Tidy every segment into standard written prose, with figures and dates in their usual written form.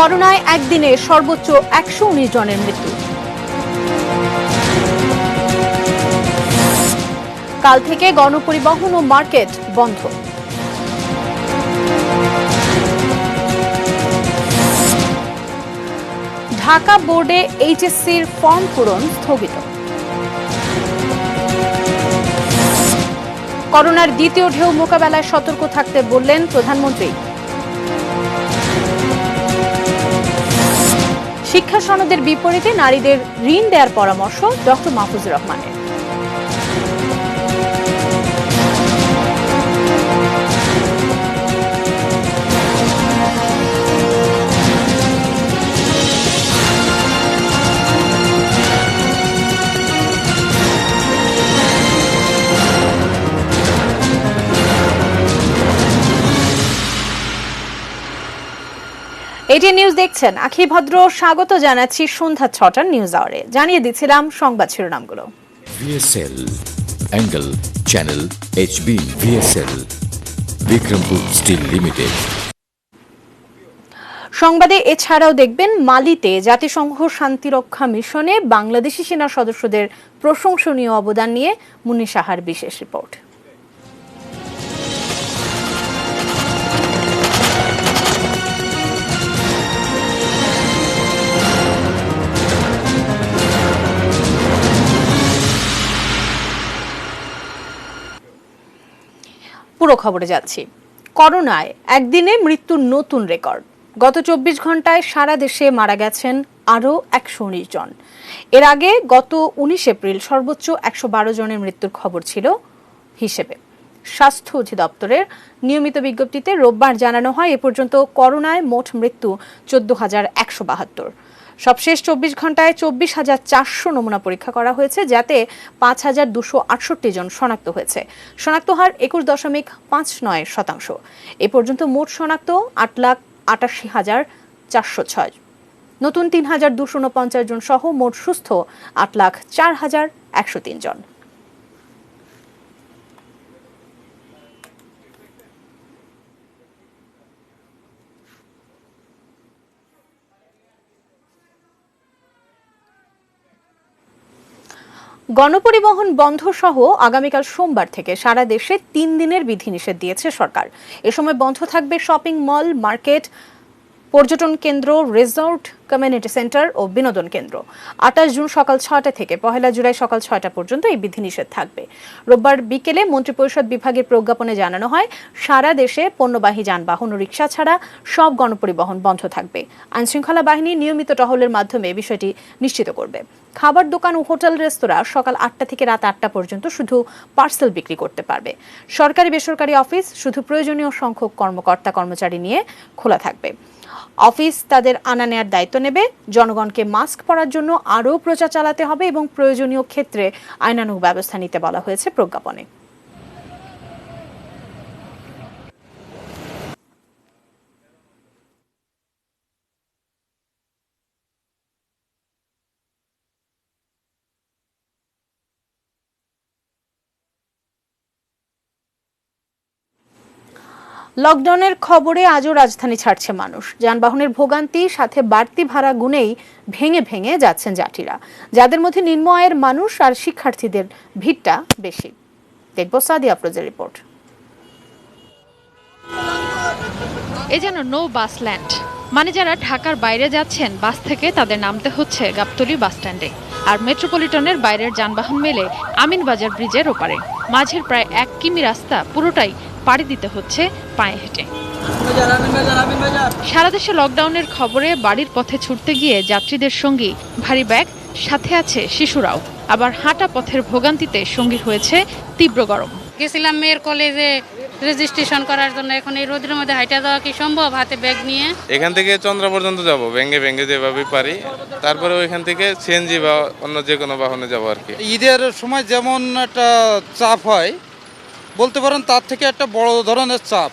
করোনায় একদিনে সর্বোচ্চ 119 জনের মৃত্যু। কাল থেকে গণপরিবহন ও মার্কেট বন্ধ। ঢাকা বোর্ডে এইচএসসির ফর্ম পূরণ স্থগিত। করোনার দ্বিতীয় ঢেউ মোকাবেলায় সতর্ক থাকতে বললেন প্রধানমন্ত্রী। শিক্ষা সনদের বিপরীতে নারীদের ঋণ দেওয়ার পরামর্শ ডক্টর মাহফুজুর রহমানের। এটি নিউজ দেখছেন, আখি ভদ্র স্বাগত জানাচ্ছি সন্ধ্যা ৬টার নিউজ আওয়ারে। জানিয়ে দিচ্ছিলাম সংবাদ শিরোনামগুলো। VSL angle channel HB VSL Bikrampur steel limited. সংবাদে এছাড়াও দেখবেন মালিতে জাতিসংঘ শান্তিরক্ষা মিশনে বাংলাদেশি সেনা সদস্যদের প্রশংসনীয় অবদান নিয়ে মুন্নি সাহার বিশেষ রিপোর্ট। পুরো খবরে যাচ্ছি। করোনায় একদিনে মৃত্যুর নতুন রেকর্ড। গত ২৪ ঘন্টায় সারা দেশে মারা গেছেন আরও ১১৯ জন। এর আগে গত ১৯ এপ্রিল সর্বোচ্চ ১১২ জনের মৃত্যুর খবর ছিল হিসেবে। স্বাস্থ্য অধিদপ্তরের নিয়মিত বিজ্ঞপ্তিতে রোববার জানানো হয় এ পর্যন্ত করোনায় মোট মৃত্যু ১৪,১৭২। সবশেষ ২৪ ঘন্টায় ২৪,৪০০ নমুনা পরীক্ষা করা হয়েছে, যাতে ৫,২৬৮ জন শনাক্ত হয়েছে। শনাক্ত হার ২১.৫৯%। এ পর্যন্ত মোট শনাক্ত ৮,৮৮,৪০৬। নতুন ৩,২৪৯ জন সহ মোট সুস্থ ৮,০৪,১০৩ জন। গণপরিবহন বন্ধ সহ আগামীকাল সোমবার থেকে সারা দেশে ৩ দিনের বিধিনিষেধ দিয়েছে সরকার। এ সময় বন্ধ থাকবে শপিং মল, মার্কেট, পর্যটন কেন্দ্র, রিসোর্ট, কমিউনিটি সেন্টার ও বিনোদন কেন্দ্র। ২৮ জুন সকাল ৬টা থেকে ১ জুলাই সকাল ৬টা পর্যন্ত এই বিধিনিষেধ থাকবে। রোববার বিকেলে মন্ত্রিপরিষদ বিভাগের প্রজ্ঞাপনে জানানো হয়, সারা দেশে পণ্যবাহী যানবাহন ও রিকশা ছাড়া সব গণপরিবহন বন্ধ থাকবে। আইনশৃঙ্খলা বাহিনী নিয়মিত টহলের মাধ্যমে বিষয়টি নিশ্চিত করবে। খাবার দোকান ও হোটেল রেস্তোরাঁ সকাল ৮টা থেকে রাত ৮টা পর্যন্ত শুধু পার্সেল বিক্রি করতে পারবে। সরকারি বেসরকারি অফিস শুধু প্রয়োজনীয় সংখ্যক কর্মকর্তা কর্মচারী নিয়ে খোলা থাকবে। অফিস তাদের আনা নেয়ার দায়িত্ব নেবে। জনগণকে মাস্ক পরার জন্য আরও প্রচার চালাতে হবে এবং প্রয়োজনীয় ক্ষেত্রে আইনানুগ ব্যবস্থা নিতে বলা হয়েছে প্রজ্ঞাপনে। লকডাউনের খবরে আজও রাজধানী ছাড়ছে মানুষ। যানবাহনের ভোগান্তি সাথে বাড়তি ভাড়া গুনেই ভেঙে ভেঙে যাচ্ছেন যাত্রীরা, যাদের মধ্যে নিম্ন আয়ের মানুষ আর শিক্ষার্থীদের ভিড়টা বেশি। দেখব সাদিয়া আফরোজের রিপোর্ট। এ যেন নো বাস ল্যান্ড, মানে যারা ঢাকার বাইরে যাচ্ছেন বাস থেকে তাদের নামতে হচ্ছে গাবতলী বাস স্ট্যান্ডে, আর মেট্রোপলিটনের বাইরের যানবাহন মেলে আমিনবাজার ব্রিজের ওপারে। মাঝের প্রায় ১ কিমি রাস্তা পুরোটাই পাড়ি দিতে হচ্ছে পায়ে হেঁটে। সারা দেশে লকডাউনের খবরে বাড়ির পথে ছুটতে গিয়ে যাত্রীদের সঙ্গী ভারী ব্যাগ, সাথে আছে শিশুরাও। আবার হাঁটা পথের ভোগান্তিতে সঙ্গী হয়েছে তীব্র গরম। গেছিলাম মেয়ের কলেজে রেজিস্ট্রেশন করার জন্য, এখন এই রোদের মধ্যে হাইটা যাওয়া কি সম্ভব হাতে ব্যাগ নিয়ে? এখান থেকে চন্দ্রা পর্যন্ত যাব, ভেঙ্গে ভেঙ্গে যেভাবে পারি, তারপরে ওইখান থেকে সিএনজি বা অন্য যে কোনো বাহনে যাবো আর কি। ঈদের সময় যেমন একটা চাপ হয় বলতে পারেন, তার থেকে একটা বড় ধরনের চাপ।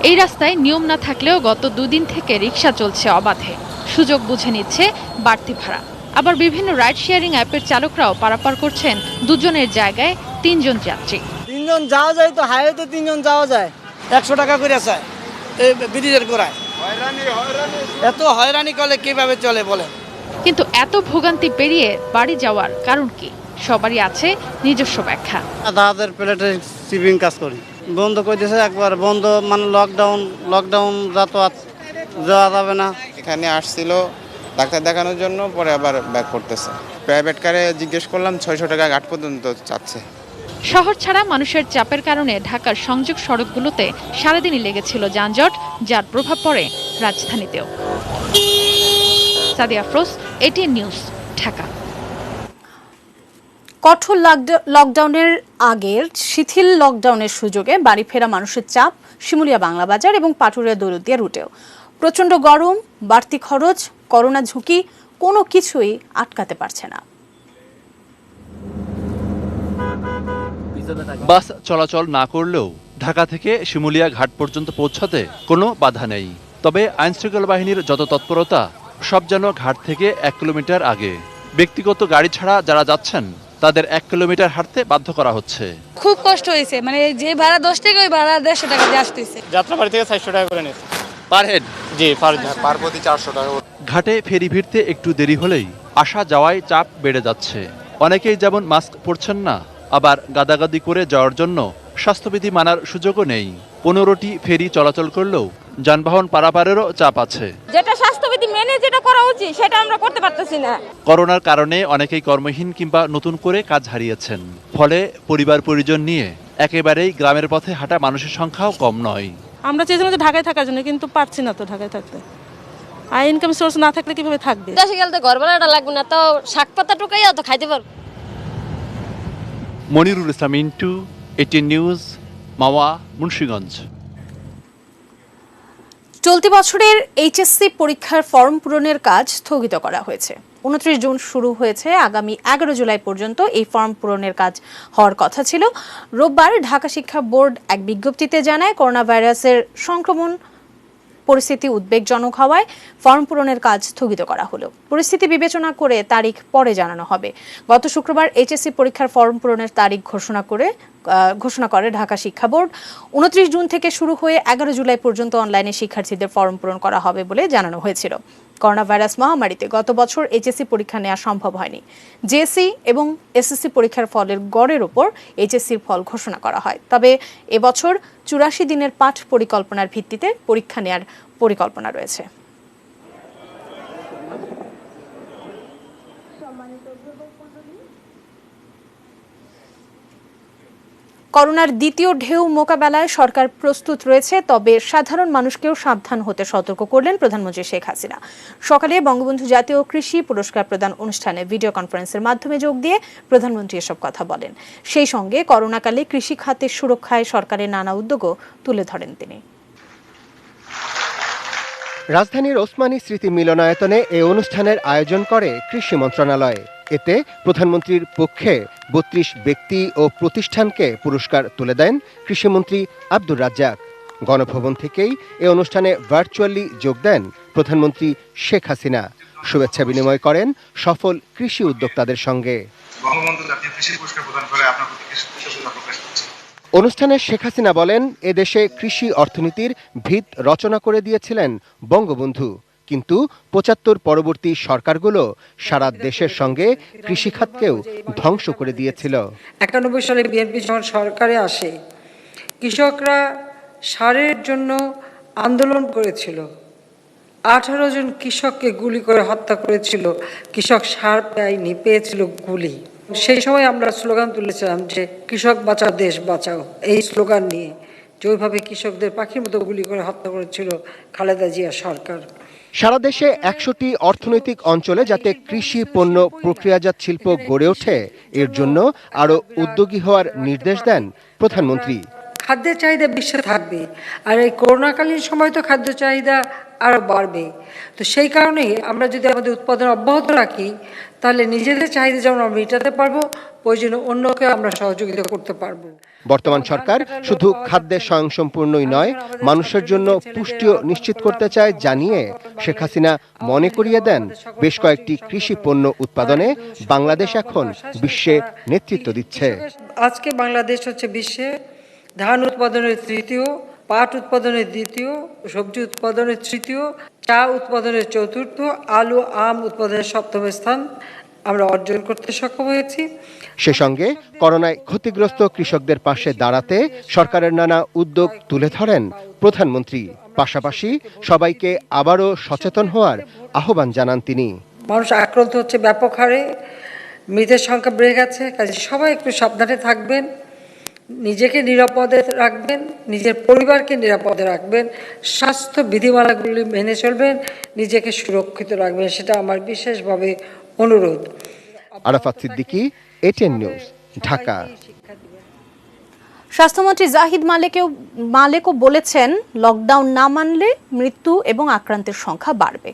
এই রাস্তায় নিয়ম না থাকলেও গত ২ দিন থেকে রিক্সা চলছে অবাধে, সুযোগ বুঝে নিচ্ছে বাড়তি ভাড়া। আবার বিভিন্ন রাইড শেয়ারিং অ্যাপের চালকরাও পারাপার করছেন ২ জনের জায়গায় ৩ জন যাত্রী। ৩ জন যাওয়া যায় তো, হাইওয়েতে ৩ জন যাওয়া যায়, ১০০ টাকা করে চায় এই ব্রিজের গোড়ায়। এত হয়রানি করলে কিভাবে চলে বলেন? কিন্তু এত ভোগান্তি পেরিয়ে বাড়ি যাওয়ার কারণ কি? সবারই আছে নিজস্ব ব্যাখ্যা। দাদাদের প্লেটে সিভিং কাজ করি, বন্ধ করে দিয়েছে একবার, বন্ধ মানে লকডাউন যাওয়া যাবে না। এখানে আসছিল ডাক্তার দেখানোর জন্য, পরে আবার ব্যাক করতেছে। প্রাইভেট কারে জিজ্ঞেস করলাম 600 টাকা ঘাট পর্যন্ত চাচ্ছে। শহর ছাড়া মানুষের চাপের কারণে ঢাকার সংযোগ সড়কগুলোতে সারাদিনই লেগেছিল যানজট, যার প্রভাব পড়ে রাজধানীতেও। সাদিয়া আফরোজ, এটিএন নিউজ, ঢাকা। কঠোর লকডাউনের আগের শিথিল লকডাউনের সুযোগে বাড়ি ফেরা মানুষের চাপ শিমুলিয়া বাংলা বাজার এবং পাটুরিয়া দৌলতদিয়া রুটেও। প্রচণ্ড গরম, বাড়তি খরচ, করোনা ঝুঁকি, কোনো কিছুই আটকাতে পারছে না। বাস চলাচল না করলেও ঢাকা থেকে শিমুলিয়া ঘাট পর্যন্ত পৌঁছাতে কোনো বাধা নেই। তবে আইনশৃঙ্খলা বাহিনীর যত তৎপরতা, সব যেন ঘাট থেকে 1 কিলোমিটার আগে। ব্যক্তিগত গাড়ি ছাড়া যারা যাচ্ছেন তাদের 1 কিলোমিটার হাঁটতে বাধ্য করা হচ্ছে। খুব কষ্ট হয়েছে, মানে যে ভাড়া 10 টাকা ওই ভাড়া 150 টাকা দিয়ে আসতেছে। যাত্রাবাড়ি থেকে 400 টাকা করে নিয়েছে পার হেড। জি, পার প্রতি 400 টাকা। ঘাটে ফেরি ভিড়তে একটু দেরি হলেই আসা যাওয়ায় চাপ বেড়ে যাচ্ছে। অনেকেই যেমন মাস্ক পরছেন না, আবার গাদাগাদি করে যাওয়ার জন্য স্বাস্থ্যবিধি মানার সুযোগও নেই। 15টি ফেরি চলাচল করলেও যানবাহন পারাপারেরও চাপ আছে। যেটা স্বাস্থ্যবিধি মেনে যেটা করা উচিত সেটা আমরা করতে পারতেছি না। করোনার কারণে অনেকেই কর্মহীন কিংবা নতুন করে কাজ হারিয়েছেন। ফলে পরিবার পরিজন নিয়ে একেবারেই গ্রামের পথে হাঁটা মানুষের সংখ্যাও কম নয়। আমরা চেয়েছিলাম যে ঢাকায় থাকার জন্য, কিন্তু পারছি না তো ঢাকায় থাকতে। আর ইনকাম সোর্স না থাকলে কিভাবে থাকবে? দেশে গেলে তো ঘর ভাড়াটা লাগবে না, তো শাক পাতা টুকাইয়া তো খাইতে পারবো। মনিরুল ইসলাম ইন্টু, এটিএন নিউজ, মাওয়া, মুন্সিগঞ্জ। চলতি বছরের এইচএসসি পরীক্ষার ফর্ম পূরণের কাজ স্থগিত করা হয়েছে। 29 জুন শুরু হয়েছে, আগামী 11 জুলাই পর্যন্ত এই ফর্ম পূরণের কাজ হওয়ার কথা ছিল। রোববার ঢাকা শিক্ষা বোর্ড এক বিজ্ঞপ্তিতে জানায়, করোনা ভাইরাসের সংক্রমণ পরিস্থিতি উদ্বেগজনক হওয়ায় ফর্ম পূরণের কাজ স্থগিত করা হলো। পরিস্থিতি বিবেচনা করে তারিখ পরে জানানো হবে। গত শুক্রবার এইচএসসি পরীক্ষার ফর্ম পূরণের তারিখ ঘোষণা করে ঢাকা শিক্ষা বোর্ড। 29 জুন থেকে শুরু হয়ে 11 জুলাই পর্যন্ত অনলাইনে শিক্ষার্থীদের ফর্ম পূরণ করা হবে বলে জানানো হয়েছিল। করোনা ভাইরাস মহামারীতে গত বছর এইচএসসি পরীক্ষা নেওয়া সম্ভব হয়নি। জেএসসি এবং এসএসসি পরীক্ষার ফলের গড়ের উপর এইচএসসির ফল ঘোষণা করা হয়। তবে এবছর 84 দিনের পাঠ পরিকল্পনার ভিত্তিতে পরীক্ষা নেওয়ার পরিকল্পনা রয়েছে। করোনার দ্বিতীয় ঢেউ মোকাবেলায় সরকার প্রস্তুত রয়েছে, তবে সাধারণ মানুষকেও সাবধান হতে সতর্ক করলেন প্রধানমন্ত্রী শেখ হাসিনা। সকালে বঙ্গবন্ধু জাতীয় কৃষি পুরস্কার প্রদান অনুষ্ঠানে ভিডিও কনফারেন্সের মাধ্যমে যোগ দিয়ে প্রধানমন্ত্রী এসব কথা বলেন। সেই সঙ্গে করোনাকালে কৃষি খাতের সুরক্ষায় সরকারের নানা উদ্যোগও তুলে ধরেন তিনি। রাজধানীর ওসমানী স্মৃতি মিলনায়তনে এ অনুষ্ঠানের আয়োজন করে কৃষি মন্ত্রণালয়। এতে প্রধানমন্ত্রীর পক্ষে 32 ব্যক্তি ও প্রতিষ্ঠানকে পুরস্কার তুলে দেন কৃষিমন্ত্রী আব্দুর রাজ্জাক। গণভবন থেকেই এ অনুষ্ঠানে ভার্চুয়ালি যোগ দেন প্রধানমন্ত্রী শেখ হাসিনা। শুভেচ্ছা বিনিময় করেন সফল কৃষি উদ্যোক্তাদের সঙ্গে। অনুষ্ঠানে শেখ হাসিনা বলেন, এদেশে কৃষি অর্থনীতির ভিত রচনা করে দিয়েছিলেন বঙ্গবন্ধু, কিন্তু 75 পরবর্তী সরকারগুলো সারা দেশের সঙ্গে কৃষিখাতকেও ধ্বংস করে দিয়েছিল। 91 সালে বিএনপি যখন সরকারে আসে, কৃষকরা সারের জন্য আন্দোলন করেছিল। 18 জন কৃষককে গুলি করে হত্যা করেছিল। কৃষক সার পায়নি, পেয়েছিল গুলি। সেই সময় আমরা স্লোগান তুলেছিলাম যে কৃষক বাঁচাও দেশ বাঁচাও, এই স্লোগান নিয়ে, যে ওইভাবে কৃষকদের পাখির মতো গুলি করে হত্যা করেছিল খালেদা জিয়া সরকার। সারা দেশে 100টি অর্থনৈতিক অঞ্চলে যাতে কৃষি পণ্য প্রক্রিয়াজাত শিল্প গড়ে ওঠে, এর জন্য আরও উদ্যোগী হওয়ার নির্দেশ দেন প্রধানমন্ত্রী। খাদ্যের চাহিদা বিশ্বে থাকবে, আর এই করোনাকালীন সময় তো খাদ্য চাহিদা আরও বাড়বে। তো সেই কারণেই আমরা যদি আমাদের উৎপাদন অব্যাহত রাখি, তাহলে নিজেদের চাহিদা যেমন আমরা মেটাতে পারবো, প্রয়োজনে অন্যকে আমরা সহযোগিতা করতে পারবো। বর্তমান সরকার শুধু খাদ্যে স্বয়ংসম্পূর্ণই নয়, মানুষের জন্য পুষ্টিও নিশ্চিত করতে চায় জানিয়ে শেখ হাসিনা মনে করিয়ে দেন, বেশ কয়েকটি কৃষি পণ্য উৎপাদনে বাংলাদেশ এখন বিশ্বে নেতৃত্ব দিচ্ছে। আজকে বাংলাদেশ হচ্ছে বিশ্বে ধান উৎপাদনের তৃতীয়, পাট উৎপাদনের দ্বিতীয়, সবজি উৎপাদনের তৃতীয়, চা উৎপাদনের চতুর্থ, আলু আম উৎপাদনের সপ্তম স্থান আমরা অর্জন করতে সক্ষম হয়েছি। সে সঙ্গে করোনায় ক্ষতিগ্রস্ত কৃষকদের পাশে দাঁড়াতে সরকারের নানা উদ্যোগ তুলে ধরেন প্রধানমন্ত্রী। পাশাপাশি সবাইকে আবারও সচেতন হওয়ার আহ্বান জানান তিনি। মানুষ আক্রান্ত হচ্ছে ব্যাপক হারে, মৃতের সংখ্যা বেড়ে গেছে, কাজে সবাই একটু সাবধানে থাকবেন, নিজেকে নিরাপদে রাখবেন, নিজের পরিবারকে নিরাপদে রাখবেন, স্বাস্থ্য বিধিমালাগুলি মেনে চলবেন, নিজেকে সুরক্ষিত রাখবেন, সেটা আমার বিশেষভাবে অনুরোধ। আরাফাত সিদ্দিকী, এটিএন নিউজ, ঢাকা। স্বাস্থ্যমন্ত্রী জাহিদ মালেকও বলেছেন, লকডাউন না মানলে মৃত্যু এবং আক্রান্তের সংখ্যা বাড়বে,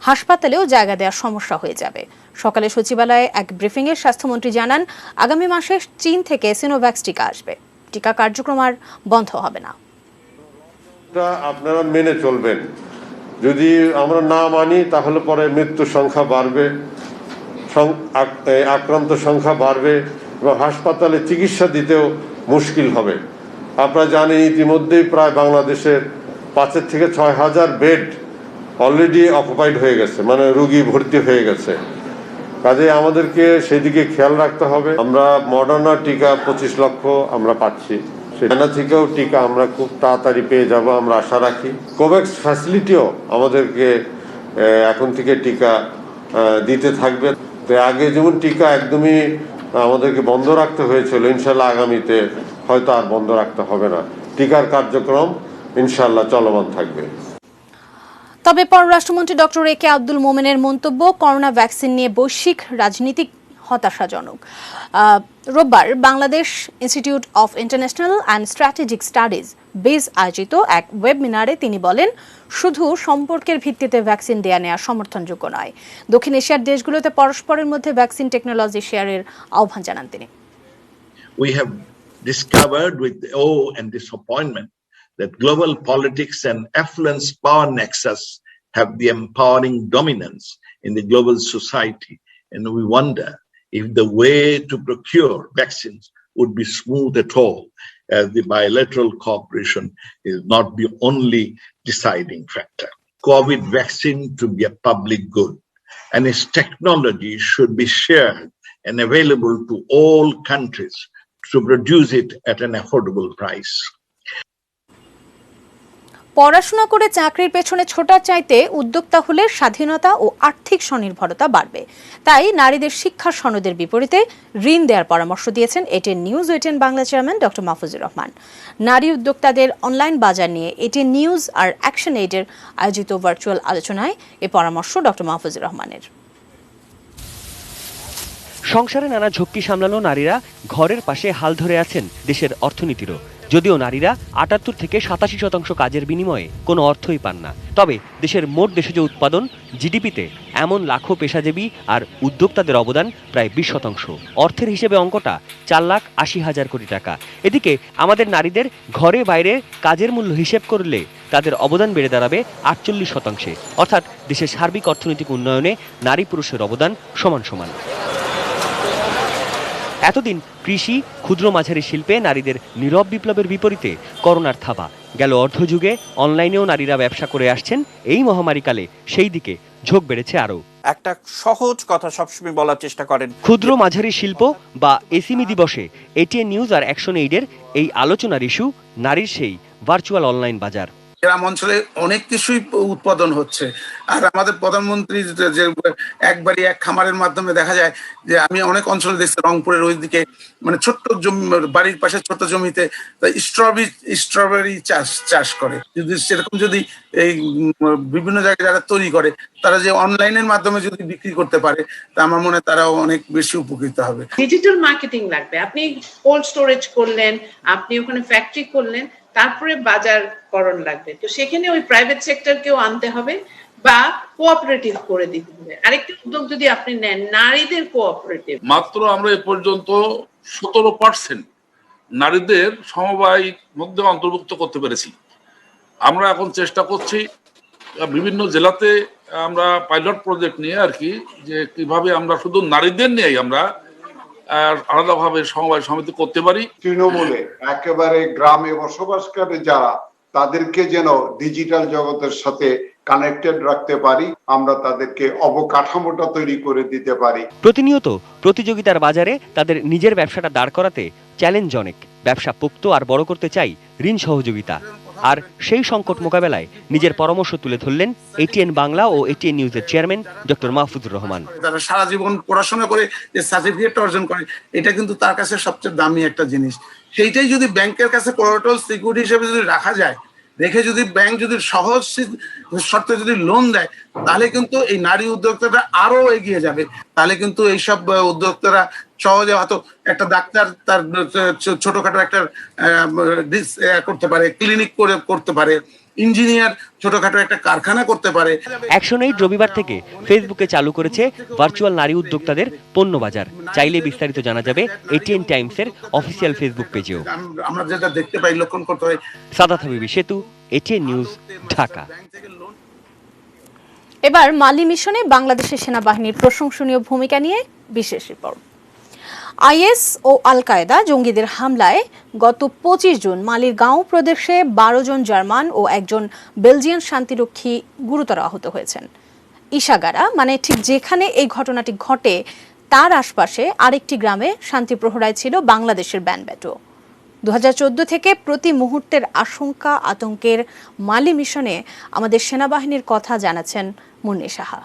হাসপাতালেও জায়গা দেওয়ার সমস্যা হয়ে যাবে। সকালে সচিবালয়ে এক ব্রিফিংয়ে স্বাস্থ্যমন্ত্রী জানান, আগামী মাসে চীন থেকে সিনোভ্যাক্স টিকা আসবে, টিকা কার্যক্রম আর বন্ধ হবে না। আপনারা মেনে চলবেন, যদি আমরা না মানি তাহলে পরে মৃত্যুর সংখ্যা বাড়বে, আক্রান্ত সংখ্যা বাড়বে এবং হাসপাতালে চিকিৎসা দিতেও মুশকিল হবে। আপনারা জানেন ইতিমধ্যেই প্রায় বাংলাদেশের 5,000 থেকে 6,000 বেড অলরেডি অকুপাইড হয়ে গেছে, মানে রোগী ভর্তি হয়ে গেছে। কাজে আমাদেরকে সেদিকে খেয়াল রাখতে হবে। আমরা মডার্না টিকা 25 লক্ষ আমরা পাচ্ছি, সেখানা থেকেও টিকা আমরা খুব তাড়াতাড়ি পেয়ে যাব আমরা আশা রাখি। কোভ্যাক্স ফ্যাসিলিটিও আমাদেরকে এখন থেকে টিকা দিতে থাকবে। তো আগে যেমন টিকা একদমই আমাদেরকে বন্ধ রাখতে হয়েছিল, ইনশাল্লাহ আগামীতে হয়তো আর বন্ধ রাখতে হবে না, টিকার কার্যক্রম ইনশাল্লাহ চলমান থাকবে। তবে পররাষ্ট্রমন্ত্রী ডক্টর একে আব্দুল মোমেনের মন্তব্য, করোনা ভ্যাকসিন নিয়ে বৈশ্বিক রাজনীতিক হতাশাজনক। রোববার Bangladesh institute of international and strategic studies বেজ আয়োজিত এক ওয়েবিনারে তিনি বলেন, শুধু সম্পর্কের ভিত্তিতে ভ্যাকসিন দেয়া নেওয়া সমর্থনযোগ্য নয়। দক্ষিণ এশিয়ার দেশগুলোতে পরস্পরের মধ্যে ভ্যাকসিন টেকনোলজি শেয়ারের আহ্বান জানান তিনি। We have discovered with awe and disappointment that global politics and affluence power nexus have the empowering dominance in the global society, and we wonder if the way to procure vaccines would be smooth at all, as the bilateral cooperation is not the only deciding factor. COVID vaccine to be a public good, and its technology should be shared and available to all countries to produce it at an affordable price. পড়াশোনা করে চাকরির পেছনে ছোটার চাইতে উদ্যোক্তা হলে স্বাধীনতা ও আর্থিক স্বনির্ভরতা বাড়বে। তাই নারীদের শিক্ষা সনদের বিপরীতে ঋণ দেওয়ার পরামর্শ দিয়েছেন এটিএন নিউজ ও এটিএন বাংলা চেয়ারম্যান ডক্টর মাহফুজুর রহমান। নারী উদ্যোক্তাদের অনলাইন বাজার নিয়ে এটিএন নিউজ আর অ্যাকশন এইডের আয়োজিত ভার্চুয়াল আলোচনায় এ পরামর্শ ডক্টর মাহফুজুর রহমানের। সংসারে নানা ঝক্কি সামলানো নারীরা ঘরের পাশে হাল ধরে আছেন দেশের অর্থনীতিরও। যদিও নারীরা ৭৮ থেকে ৮৭% কাজের বিনিময়ে কোনো অর্থই পান না, তবে দেশের মোট দেশজ উৎপাদন জিডিপিতে এমন লাখো পেশাজীবী আর উদ্যোক্তাদের অবদান প্রায় 20%। অর্থের হিসেবে অঙ্কটা 4,80,000 কোটি টাকা। এদিকে আমাদের নারীদের ঘরে বাইরে কাজের মূল্য হিসেব করলে তাদের অবদান বেড়ে দাঁড়াবে 48%। অর্থাৎ দেশের সার্বিক অর্থনৈতিক উন্নয়নে নারী পুরুষের অবদান সমান সমান। এতদিন কৃষি, ক্ষুদ্র মাঝারি শিল্পে নারীদের নীরব বিপ্লবের বিপরীতে করোনার থাবা। গেল অর্ধযুগে অনলাইনেও নারীরা ব্যবসা করে আসছেন। এই মহামারীকালে সেই দিকে ঝোঁক বেড়েছে আরও। একটা সহজ কথা সবসময় বলার চেষ্টা করেন, ক্ষুদ্র মাঝারি শিল্প বা এসএমই দিবসে এটিএন নিউজ আর অ্যাকশন এইডের এই আলোচনার ইস্যু নারীর সেই ভার্চুয়াল অনলাইন বাজার। গ্রাম অঞ্চলে অনেক কিছুই উৎপাদন হচ্ছে, আর আমাদের প্রধানমন্ত্রী যে একবারই এক খামারের মাধ্যমে দেখা যায় যে আমি অনেক অঞ্চলে দেখছি, রংপুরের ওইদিকে মানে ছোট্ট জমি, বাড়ির পাশে ছোট্ট জমিতে স্ট্রবেরি চাষ করে। যদি সেরকম যদি এই বিভিন্ন জায়গায় যারা তৈরি করে তারা যে অনলাইনের মাধ্যমে যদি বিক্রি করতে পারে, তা আমার মনে হয় তারাও অনেক বেশি উপকৃত হবে। ডিজিটাল মার্কেটিং লাগবে, আপনি কোল্ড স্টোরেজ করলেন, আপনি ওখানে ফ্যাক্টরি করলেন, তারপরে বাজারকরণ লাগবে। তো সেখানে ওই প্রাইভেট সেক্টরকেও আনতে হবে বা কোঅপারেটিভ করে দিতে হবে। আরেকটা উদ্যোগ যদি আপনি নেন, নারীদের কোঅপারেটিভ। মাত্র আমরা এ পর্যন্ত 17% নারীদের সমবায় মধ্যে অন্তর্ভুক্ত করতে পেরেছি। আমরা এখন চেষ্টা করছি বিভিন্ন জেলাতে আমরা পাইলট প্রজেক্ট নিয়ে আর কি, যে কিভাবে আমরা শুধু নারীদের নিয়েই আমরা আলাদাভাবে সমবায় সমিতি করতে পারি। তৃণমূলে একেবারে গ্রামে বসবাসকারী যারা, তাদেরকে যেন ডিজিটাল জগতের সাথে কানেক্টেড রাখতে পারি, আমরা তাদেরকে অবকাঠামোটা তৈরি করে দিতে পারি। প্রতিনিয়ত প্রতিযোগিতার বাজারে তাদের নিজের ব্যবসাটা দাঁড় করাতে চ্যালেঞ্জ অনেক। ব্যবসা পোক্ত আর বড় করতে চাই ঋণ সহযোগিতা। আর সেই সংকট মোকাবেলায় নিজের পরামর্শ তুলে ধরলেন এটিএন বাংলা ও এটিএন নিউজের চেয়ারম্যান ডক্টর মাহফুজুর রহমান। তারা সারা জীবন পড়াশোনা করে যে সার্টিফিকেটটা অর্জন করে, এটা কিন্তু তার কাছে সবচেয়ে দামি একটা জিনিস। সেইটাই যদি ব্যাংকের কাছে কোলাটেরাল সিকিউরিটি হিসেবে যদি রাখা যায়, রেখে যদি ব্যাংক যদি সহজ শর্তে যদি লোন দেয়, তাহলে কিন্তু এই নারী উদ্যোক্তারা আরো এগিয়ে যাবে। তাহলে কিন্তু এইসব উদ্যোক্তারা সহজে হয়তো একটা ডাক্তার তার ছোটখাটো একটা করতে পারে, ক্লিনিক করে করতে পারে, ইঞ্জিনিয়ার ছোটখাটো একটা কারখানা করতে পারে। অ্যাকশনএইড রবিবার থেকে ফেসবুকে চালু করেছে ভার্চুয়াল নারী উদ্যোক্তাদের পণ্য বাজার। চাইলে বিস্তারিত জানা যাবে এটিএন টাইমসের অফিসিয়াল ফেসবুক পেজেও। আমরা যেটা দেখতে পাই, লক্ষণ করতে হয়। সাদাত হাবিবি সেতু, এটিএন নিউজ, ঢাকা। এবার মালি মিশনে বাংলাদেশের সেনাবাহিনীর প্রশংসনীয় ভূমিকা নিয়ে বিশেষ রিপোর্ট। আইএস ও আল কায়েদা জঙ্গিদের হামলায় গত 25 জুন মালির গাঁও প্রদেশে 12 জন জার্মান ও একজন বেলজিয়ান শান্তিরক্ষী গুরুতর আহত হয়েছেন। ইশাগারা মানে ঠিক যেখানে এই ঘটনাটি ঘটে তার আশপাশে আরেকটি গ্রামে শান্তি প্রহরায় ছিল বাংলাদেশের ব্যান্ডব্যাটো। 2014 থেকে প্রতি মুহূর্তের আশঙ্কা আতঙ্কের মালি মিশনে আমাদের সেনাবাহিনীর কথা জানাচ্ছেন মুন্নি সাহা।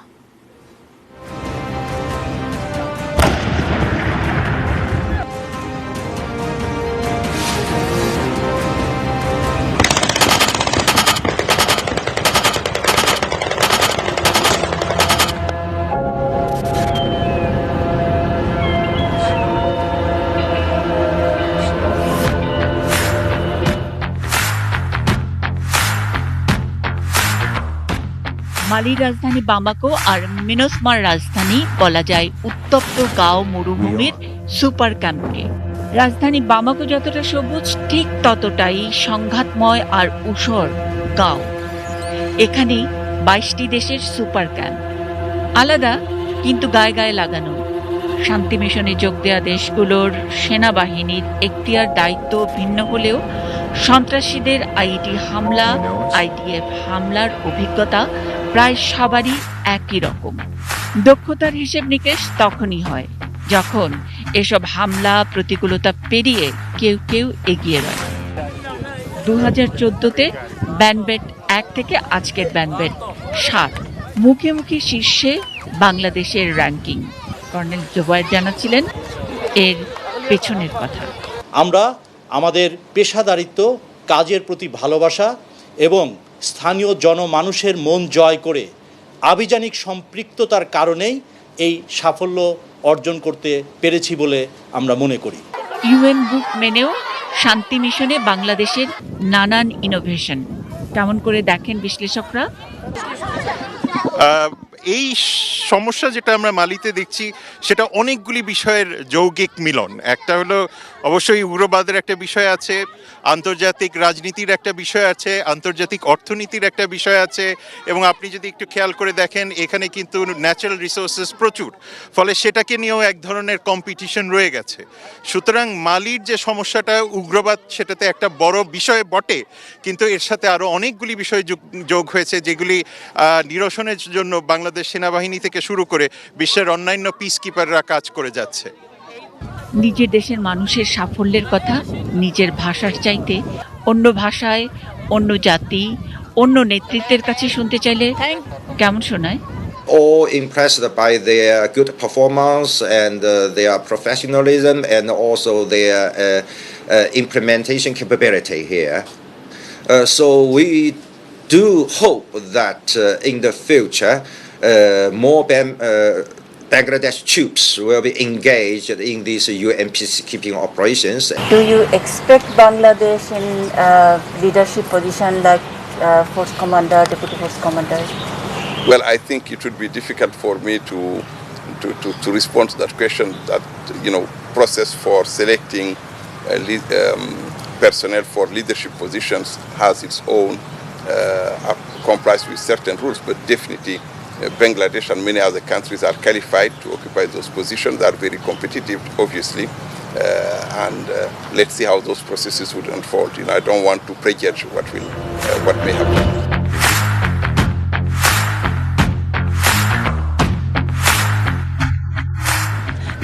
মালির রাজধানী বামাকো আর মিনোসমার রাজধানী বলা যায় উত্তপ্ত গাঁও মরুভূমির সুপার ক্যাম্পকে। রাজধানী বামাকো যতটা সবুজ, ঠিক ততটাই সংঘাতময় আর ঊষর গাঁও। এখানে 22টি দেশের সুপার ক্যাম্প, আলাদা কিন্তু গায়ে গায়ে লাগানো। শান্তি মিশনে যোগ দেওয়া দেশগুলোর সেনাবাহিনীর এখতিয়ার দায়িত্ব ভিন্ন হলেও সন্ত্রাসীদের আইইডি হামলা, আইডিএফ হামলার অভিজ্ঞতা প্রায় সবারই একই রকম। দক্ষতার হিসেব নিকেশ তখনই হয় যখন এসব হামলা প্রতিকূলতা পেরিয়ে কেউ কেউ এগিয়ে রয়। 2014-তে ব্যান্ডবেট 1 থেকে আজকের ব্যান্ডবেট 7, মুখে মুখে শীর্ষে বাংলাদেশের র্যাঙ্কিং। কর্নেল জোবায়ের জানাচ্ছিলেন এর পেছনের কথা। আমরা আমাদের পেশাদারিত্ব, কাজের প্রতি ভালোবাসা এবং স্থানীয় জনমানুষের মন জয় করে আভিযানিক সম্পৃক্ততার কারণেই এই সাফল্য অর্জন করতে পেরেছি বলে আমরা মনে করি। ইউএন বুক মেনেও শান্তি মিশনে বাংলাদেশের নানান ইনোভেশন কেমন করে দেখেন বিশ্লেষকরা? এই সমস্যা যেটা আমরা মালিতে দেখছি সেটা অনেকগুলি বিষয়ের যৌগিক মিলন। একটা হলো অবশ্যই উগ্রবাদের একটা বিষয় আছে, আন্তর্জাতিক রাজনীতির একটা বিষয় আছে, আন্তর্জাতিক অর্থনীতির একটা বিষয় আছে, এবং আপনি যদি একটু খেয়াল করে দেখেন এখানে কিন্তু ন্যাচারাল রিসোর্সেস প্রচুর, ফলে সেটাকে নিয়েও এক ধরনের কম্পিটিশন রয়ে গেছে। সুতরাং মালির যে সমস্যাটা উগ্রবাদ, সেটাতে একটা বড় বিষয় বটে, কিন্তু এর সাথে আরও অনেকগুলি বিষয় যোগ হয়েছে যেগুলি নিরসনের জন্য বাংলাদেশ সেনাবাহিনী থেকে শুরু করে বিশ্বের অন্যান্য পিস কিপাররা কাজ করে যাচ্ছে। নিজের দেশের মানুষের সাফল্যের কথা নিজের ভাষার চাইতে অন্য ভাষায়, অন্য জাতি, অন্য নেতৃত্বের কাছে শুনতে চাইলে কেমন শোনায়? All impressed by their good performance and their professionalism and also their implementation capability here. So we do hope that in the future more Bangladesh troops will be engaged in these UN peacekeeping operations. Do you expect Bangladesh in leadership position like force commander, deputy force commander? Well, I think it would be difficult for me to respond to that question. That process for selecting personnel for leadership positions has its own comprised with certain rules, but definitely Bangladesh and many other countries are qualified to occupy those positions. They are very competitive, obviously. and let's see how those processes would unfold. I don't want to prejudge what may happen.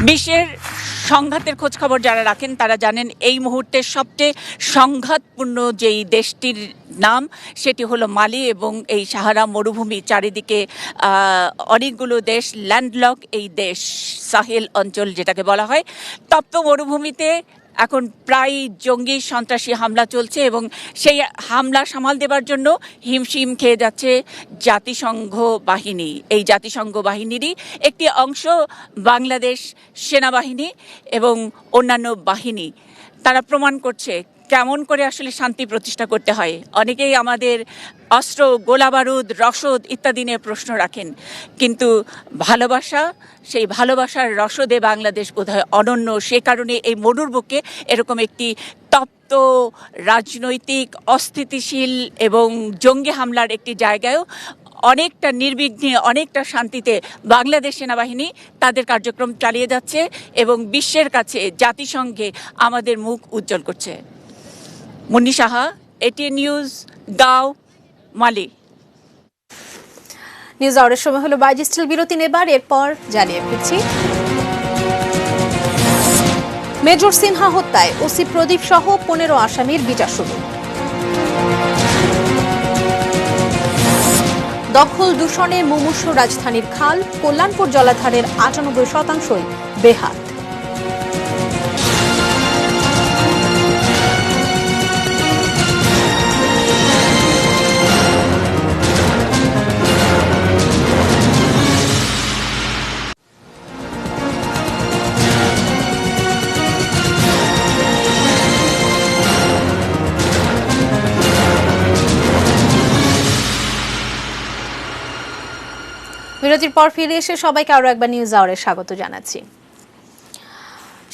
বিশ্বের সংঘাতের খোঁজ খবর যারা রাখেন তারা জানেন এই মুহূর্তে সবচেয়ে সংঘাতপূর্ণ যেই দেশটির নাম সেটি হলো মালি, এবং এই সাহারা মরুভূমি চারিদিকে অনেকগুলো দেশ ল্যান্ডলক এই দেশ, সাহেল অঞ্চল যেটাকে বলা হয়, তপ্ত মরুভূমিতে এখন প্রায় জঙ্গি সন্ত্রাসী হামলা চলছে এবং সেই হামলা সামাল দেবার জন্য হিমশিম খেয়ে যাচ্ছে জাতিসংঘ বাহিনী। এই জাতিসংঘ বাহিনীরই একটি অংশ বাংলাদেশ সেনাবাহিনী এবং অন্যান্য বাহিনী। তারা প্রমাণ করছে কেমন করে আসলে শান্তি প্রতিষ্ঠা করতে হয়। অনেকেই আমাদের অস্ত্র, গোলাবারুদ, রসদ ইত্যাদি নিয়ে প্রশ্ন রাখেন, কিন্তু ভালোবাসা, সেই ভালোবাসার রসদে বাংলাদেশ বোধহয় অনন্য। সে কারণে এই মরুর বুকে এরকম একটি তপ্ত রাজনৈতিক অস্থিতিশীল এবং জঙ্গি হামলার একটি জায়গায়ও অনেকটা নির্বিঘ্নে, অনেকটা শান্তিতে বাংলাদেশ সেনাবাহিনী তাদের কার্যক্রম চালিয়ে যাচ্ছে এবং বিশ্বের কাছে, জাতিসংঘে আমাদের মুখ উজ্জ্বল করছে। মুন্নি সাহা, এটিএন নিউজ, গাঁও, মালি। নিউজ আওয়ারের সময় হলো বাইজিস্টিল বিরতি নেবার, এরপর জানিয়ে ফিরছি। মেজর সিনহা হত্যায় ওসি প্রদীপ সহ 15 আসামির বিচার শুরু। দখল দূষণে মুমূর্ষু রাজধানীর খাল, কল্যাণপুর জলাধারের 98% বেহাত। বিরতির পর ফিরে এসে সবাইকে আরো একবার নিউজ আওয়ারে স্বাগত জানাচ্ছি।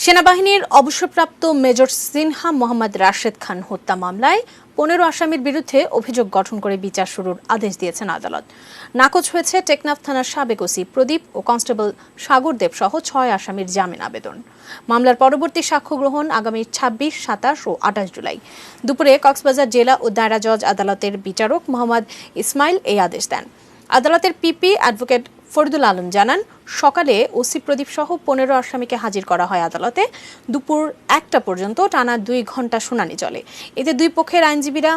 সেনাবাহিনীর অবসরপ্রাপ্ত মেজর সিনহা মোহাম্মদ রাশেদ খান হত্যা মামলায় 15 আসামির বিরুদ্ধে অভিযোগ গঠন করে বিচার শুরুর আদেশ দিয়েছেন আদালত। নাকচ হয়েছে টেকনাফ থানার সাবেক ওসি প্রদীপ ও কনস্টেবল সাগর দেব সহ 6 আসামির জামিন আবেদন। মামলার পরবর্তী সাক্ষ্য গ্রহণ আগামী 26, 27 ও 28 জুলাই। দুপুরে কক্সবাজার জেলা ও দায়রা জজ আদালতের বিচারক মোহাম্মদ ইসমাইল এই আদেশ দেন। আদালতের পিপি অ্যাডভোকেট ফরিদুল আলম জানান, সকালে ওসি প্রদীপ সহ 15 আসামিকে হাজির করা হয় আদালতে। দুপুর 1টা পর্যন্ত টানা 2 ঘণ্টা শুনানি চলে। এতে দুই পক্ষের আইনজীবীরা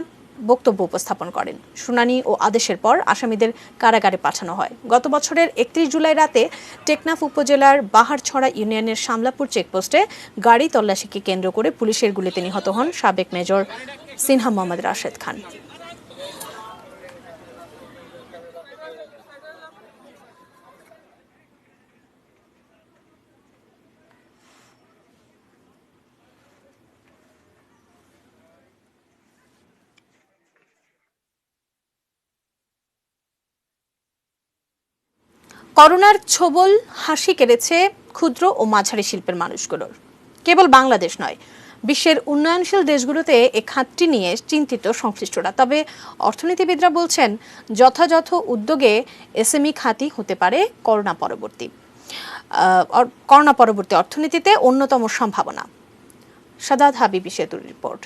বক্তব্য উপস্থাপন করেন। শুনানি ও আদেশের পর আসামিদের কারাগারে পাঠানো হয়। গত বছরের 31 জুলাই রাতে টেকনাফ উপজেলার বাহারছড়া ইউনিয়নের শামলাপুর চেকপোস্টে গাড়ি তল্লাশিকে কেন্দ্র করে পুলিশের গুলিতে নিহত হন সাবেক মেজর সিনহা মোহাম্মদ রাশেদ খান। করোনার ছোবল হাসি কেড়েছে ক্ষুদ্র ও মাঝারি শিল্পের মানুষগুলোর। কেবল বাংলাদেশ নয়, বিশ্বের উন্নয়নশীল দেশগুলোতে এ খাতটি নিয়ে চিন্তিত সংশ্লিষ্টরা। তবে অর্থনীতিবিদরা বলছেন, যথাযথ উদ্যোগে এসএমই খাতই হতে পারে করোনা পরবর্তী অর্থনীতিতে অন্যতম সম্ভাবনা। সাদাত হাবিবি সেতুর রিপোর্ট।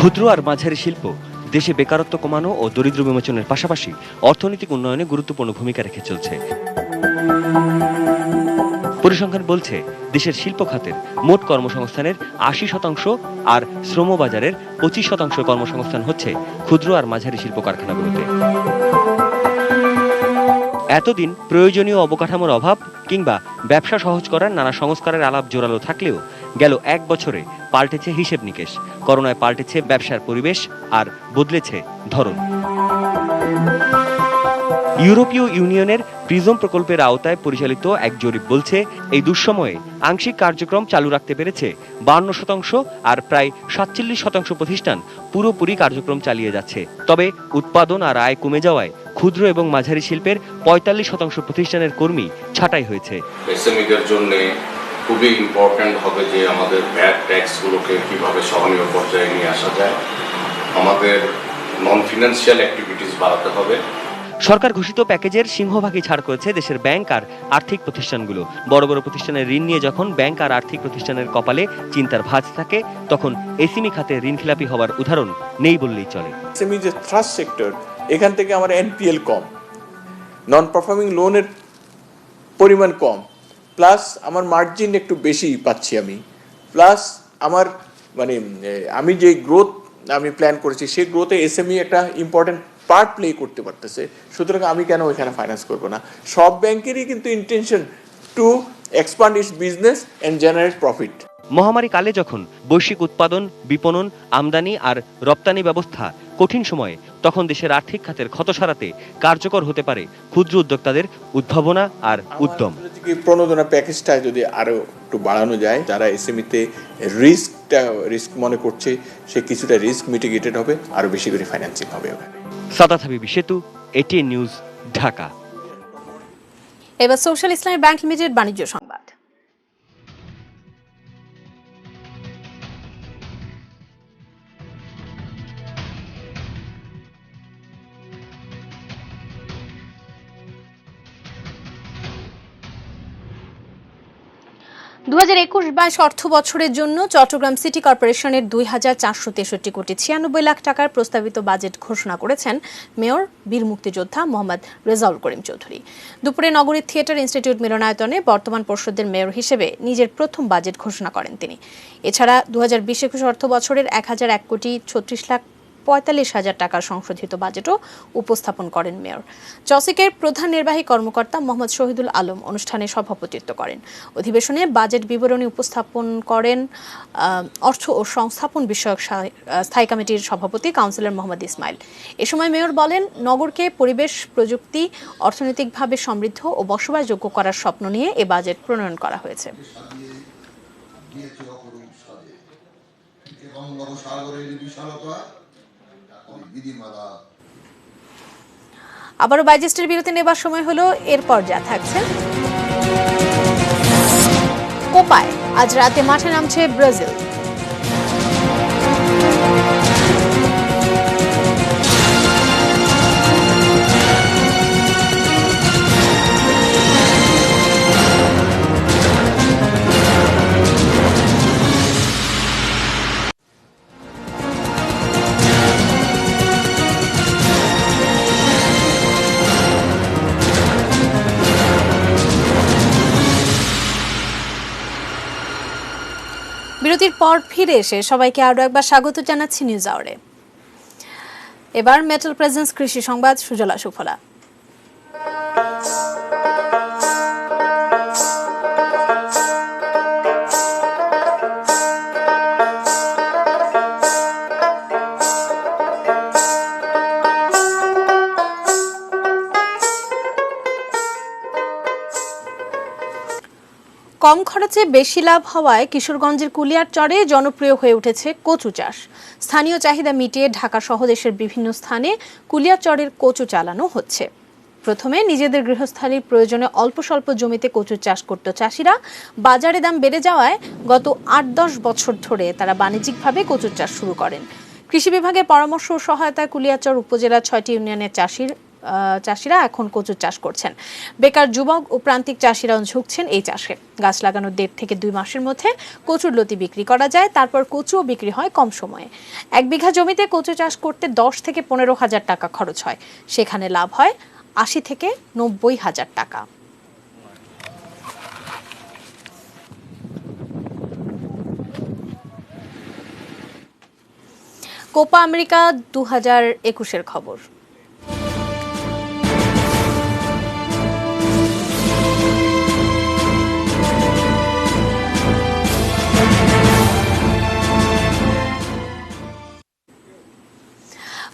ক্ষুদ্র আর মাঝারি শিল্প দেশে বেকারত্ব কমানো ও দরিদ্র বিমোচনের পাশাপাশি অর্থনৈতিক উন্নয়নে গুরুত্বপূর্ণ ভূমিকা রেখে চলছে। পরিসংখ্যান বলছে, দেশের শিল্প খাতের মোট কর্মসংস্থানের 80% আর শ্রমবাজারের 25% কর্মসংস্থান হচ্ছে ক্ষুদ্র আর মাঝারি শিল্প কারখানাগুলোতে। এতদিন প্রয়োজনীয় অবকাঠামোর অভাব কিংবা ব্যবসা সহজ করার নানা সংস্কারের আলাপ জোরালো থাকলেও গেল 1 বছরে পাল্টেছে হিসেব নিকেশ, করোনায় পাল্টেছে ব্যবসার পরিবেশ আর বদলেছে ধরন। ইউরোপীয় ইউনিয়নের প্রিজম প্রকল্পের আওতায় পরিচালিত এক জরিপ বলছে, এই দুঃসময়ে আংশিক কার্যক্রম চালু রাখতে পেরেছে 52%, আর প্রায় 47% প্রতিষ্ঠান পুরোপুরি কার্যক্রম চালিয়ে যাচ্ছে। তবে উৎপাদন আর আয় কমে যাওয়ায় ক্ষুদ্র এবং মাঝারি শিল্পের 45% প্রতিষ্ঠানের কর্মী ছাঁটাই হয়েছে। এসএমইদের জন্য খুবই ইম্পর্ট্যান্ট হবে যে আমাদের ভ্যাট ট্যাক্সগুলোকে কিভাবে সহনীয় পর্যায়ে নিয়ে আসা যায়, আমাদের নন ফিনান্সিয়াল অ্যাক্টিভিটিস বাড়াতে হবে। সরকার ঘোষিত প্যাকেজের সিংহভাগই ছাড় করেছে দেশের ব্যাংক আর আর্থিক প্রতিষ্ঠানগুলো। বড় বড় প্রতিষ্ঠানের ঋণ নিয়ে যখন ব্যাংক আর আর্থিক প্রতিষ্ঠানের কপালে চিন্তার ভাঁজ থাকে, তখন এসএমই খাতে ঋণখেলাপি হওয়ার উদাহরণ নেই বললেই চলে। এসএমই যে ট্রাস্ট সেক্টর, এখান থেকে আমার এনপিএল কম, নন পারফর্মিং লোনের পরিমাণ কম, প্লাস আমার মার্জিন একটু বেশি পাচ্ছি আমি, প্লাস আমার আমি যে গ্রোথ আমি প্ল্যান করেছি সেই গ্রোথে এসএমই একটা ইম্পর্টেন্ট পার্ট প্লে করতে পারতেছে। সুতরাং আমি কেন এখানে ফাইন্যান্স করবো না? সব ব্যাংকেরই কিন্তু intention to expand its business and generate profit. মহামারী কালে যখন বৈশ্বিক উৎপাদন, বিপণন, আমদানি আর রপ্তানি ব্যবস্থা কঠিন সময়ে, তখন দেশের আর্থিক খাতের ক্ষত সারাতে কার্যকর হতে পারে ক্ষুদ্র উদ্যোক্তাদের উদ্ভাবনা আর উদ্যম। প্রণোদনা প্যাকেজটা যদি আরো একটু বাড়ানো যায়, যারা এসএমইতে রিস্ক মনে করছে সে কিছুটা রিস্ক মিটিগেটেড হবে, আরো বেশি করে ফাইন্যান্সিং হবে। সাদাত হাবিব সেতু, এটিএন নিউজ, ঢাকা। এবার সোশ্যাল ইসলামী ব্যাংক লিমিটেড বাণিজ্য সংবাদ। দু 2021-22 অর্থ বছরের জন্য চট্টগ্রাম সিটি কর্পোরেশনের 2,463 কোটি 96 লাখ টাকার প্রস্তাবিত বাজেট ঘোষণা করেছেন মেয়র বীর মুক্তিযোদ্ধা মোহাম্মদ রেজাউল করিম চৌধুরী। দুপুরে নগরীর থিয়েটার ইনস্টিটিউট মিলনায়তনে বর্তমান পর্ষদের মেয়র হিসেবে নিজের প্রথম বাজেট ঘোষণা করেন তিনি। এছাড়া 2020-21 অর্থ বছরের 1,001 কোটি 36 লাখ 45 হাজার টাকার সংশোধিত বাজেটও উপস্থাপন করেন মেয়র। চসিকের প্রধান নির্বাহী কর্মকর্তা মোহাম্মদ শহীদুল আলম অনুষ্ঠানে সভাপতিত্ব করেন। অধিবেশনে বাজেট বিবরণী উপস্থাপন করেন অর্থ ও সংস্থাপন বিষয়ক স্থায়ী কমিটির সভাপতি কাউন্সিলর মোহাম্মদ ইসমাইল। এ সময় মেয়র বলেন, নগরকে পরিবেশ, প্রযুক্তি, অর্থনৈতিকভাবে সমৃদ্ধ ও বসবাসযোগ্য করার স্বপ্ন নিয়ে এ বাজেট প্রণয়ন করা হয়েছে। আবারও বাইজেস্টের বিরতি নেবার সময় হলো, এরপর যা থাকছে। কোপায় আজ রাতে মাঠে নামছে ব্রাজিল। বিরতির পর ফিরে এসে সবাইকে আরো একবার স্বাগত জানাচ্ছি নিউজ আওয়ারে। এবার মেটাল প্রেজেন্স কৃষি সংবাদ, সুজলা সুফলা। কম খরচে বেশি লাভ হওয়ায় কিশোরগঞ্জের কুলিয়ারচরে জনপ্রিয় হয়ে উঠেছে কচু চাষ। স্থানীয় চাহিদা মিটিয়ে ঢাকা সহ দেশের বিভিন্ন স্থানে কুলিয়ারচরের কচু চালানো হচ্ছে। প্রথমে নিজেদের গৃহস্থালির প্রয়োজনে অল্প স্বল্প জমিতে কচু চাষ করত চাষিরা। বাজারে দাম বেড়ে যাওয়ায় গত 8-10 বছর ধরে তারা বাণিজ্যিকভাবে কচু চাষ শুরু করেন। কৃষি বিভাগের পরামর্শ ও সহায়তায় কুলিয়ারচর উপজেলার 6টি ইউনিয়নের চাষিরা এখন কচু চাষ করছেন। বেকার যুবক ও প্রান্তিক চাষিরাও ঝুঁকছেন এই চাষে। গাছ লাগানোর 1.5 থেকে 2 মাসের মধ্যে কচুর লতি বিক্রি করা যায়, তারপর কচুও বিক্রি হয় কম সময়ে। 1 বিঘা জমিতে কচু চাষ করতে 10 থেকে 15 হাজার টাকা খরচ হয়, সেখানে লাভ হয় 80 থেকে 90 হাজার টাকা। কোপা আমেরিকা 2021-এর খবর।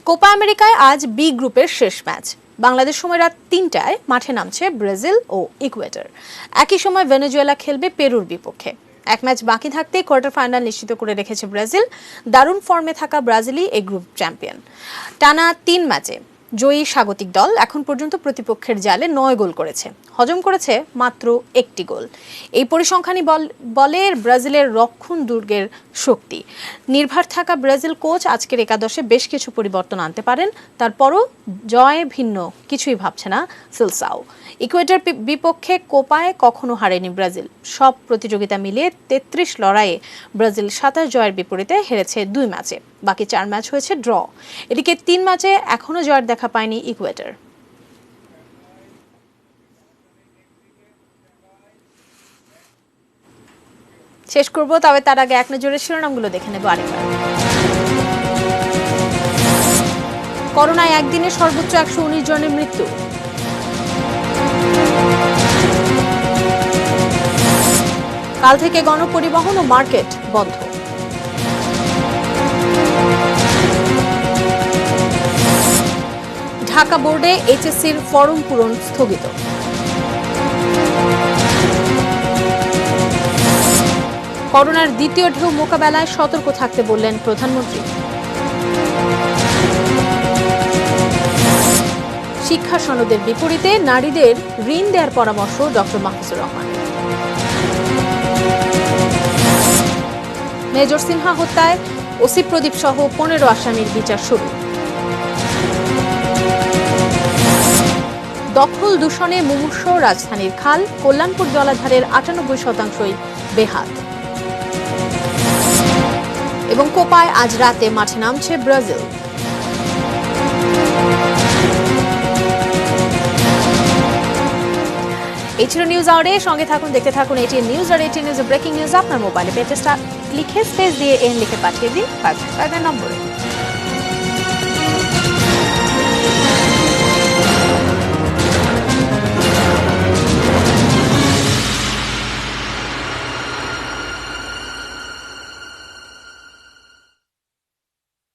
কোপা আমেরিকায় আজ বি গ্রুপের শেষ ম্যাচ। বাংলাদেশ সময় রাত 3টায় মাঠে নামছে ব্রাজিল ও ইকুয়েডর। একই সময় ভেনেজুয়েলা খেলবে পেরুর বিপক্ষে। এক ম্যাচ বাকি থাকতেই কোয়ার্টার ফাইনাল নিশ্চিত করে রেখেছে ব্রাজিল। দারুণ ফর্মে থাকা ব্রাজিলই এই গ্রুপ চ্যাম্পিয়ন। টানা 3 ম্যাচে জয়ী স্বাগতিক দল এখন পর্যন্ত প্রতিপক্ষের জালে 9 গোল করেছে, হজম করেছে মাত্র 1টি গোল। এই পরিসংখ্যানই বলে ব্রাজিলের রক্ষণ দুর্গের শক্তি। নির্ভর থাকা ব্রাজিল কোচ আজকের একাদশে বেশ কিছু পরিবর্তন আনতে পারেন, তারপরও জয়ে ভিন্ন কিছুই ভাবছে না সিলসাও। ইকুয়েডর বিপক্ষে কোপায় কখনো হারেনি ব্রাজিল। সব প্রতিযোগিতা মিলিয়ে 33 লড়াইয়ে ব্রাজিল 27 জয়ের বিপরীতে হেরেছে 2 ম্যাচে, বাকি 4 ম্যাচ হয়েছে ড্র। এদিকে 3 ম্যাচে এখনো জয়ের দেখা পায়নি ইকুয়েডর। শেষ করব, তবে তার আগে এক নজরে শিরোনামগুলো দেখে নেব আরেকবার। করোনায় একদিনে সর্বোচ্চ 119 জনের মৃত্যু। কাল থেকে গণপরিবহন ও মার্কেট বন্ধ। ঢাকা বোর্ডে এইচএসসির ফরম পূরণ স্থগিত। করোনার দ্বিতীয় ঢেউ মোকাবেলায় সতর্ক থাকতে বললেন প্রধানমন্ত্রী। শিক্ষা সনদের বিপরীতে নারীদের ঋণ দেওয়ার পরামর্শ ডক্টর মাহফুজুর রহমান। মেজর সিনহা হত্যায় ওসি প্রদীপ সহ 15 আসামির বিচার শুরু। দখল দূষণে মুমূর্ষ রাজধানীর খাল, কল্যাণপুর জলাধারের 98% বেহাত। এবং কোপায় আজ রাতে মাঠে নামছে ব্রাজিল। এই ছিল নিউজ আওয়ারে। সঙ্গে থাকুন, দেখতে থাকুন এটিএন নিউজ আর এটিএন নিউজ ব্রেকিং নিউজ। আপনার মোবাইলে পেজটা লিখে স্পেস দিয়ে এন লিখে পাঠিয়ে দিন 555 নম্বরে।